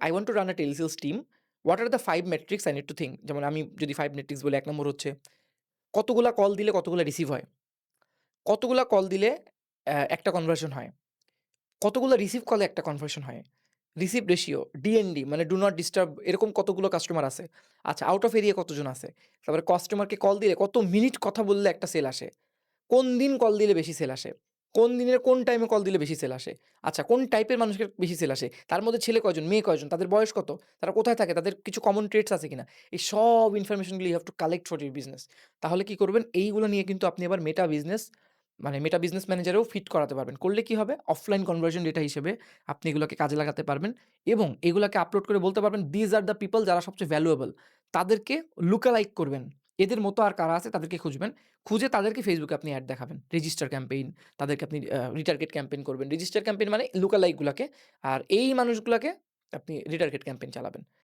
I want to run a telesales team. What are the 5 metrics I need to think? যেমন আমি যদি 5 metrics বলি, ১ নম্বর হচ্ছে কতগুলা কল দিলে কতগুলা রিসিভ হয়? কতগুলা কল দিলে একটা কনভার্সন হয়? কতগুলো রিসিভ কলে একটা কনভার্সন হয়? রিসিভ রেশিও, ডিএনডি মানে ডু নট ডিস্টার্ব এরকম কতগুলো কাস্টমার আছে? আচ্ছা, আউট অফ এরিয়া কতজন আছে? তারপরে কাস্টমারকে কল দিলে কত মিনিট কথা বললে একটা সেল আসে? কোন দিন কল দিলে বেশি সেল আসে? কোন দিনের কোন টাইমে কল দিলে বেশি সেল আসে? আচ্ছা, কোন টাইপের মানুষের বেশি সেল আসে? তার মধ্যে ছেলে কয়জন? মেয়ে কয়জন? তাদের বয়স কত? তারা কোথায় থাকে? তাদের কিছু কমন ট্রেটস আছে কিনা? এই সব ইনফরমেশনগুলো you have to collect for your business. তাহলে কি করবেন? এইগুলো নিয়ে কিন্তু আপনি আবার মেটা বিজনেস ম্যানেজারেও ফিট করাতে পারবেন। করলে কি হবে? অফলাইন কনভার্সন ডেটা হিসেবে আপনি এগুলোকে কাজে লাগাতে পারবেন এবং এগুলাকে আপলোড করে বলতে পারবেন, "দিস আর দ্য পিপল যারা সবচেয়ে ভ্যালুয়েবল।" তাদেরকে লুকা-লাইক করবেন। এদের মতো আর কারা আছে তাদেরকে খুঁজবেন। খুঁজে তাদেরকে ফেসবুকে আপনি এড দেখাবেন। রেজিস্টার ক্যাম্পেইন, তাদেরকে আপনি রিটার্গেট ক্যাম্পেইন করবেন। রেজিস্টার ক্যাম্পেইন মানে লুকা-লাইক গুলাকে, আর এই মানুষগুলাকে আপনি রিটার্গেট ক্যাম্পেইন চালাবেন।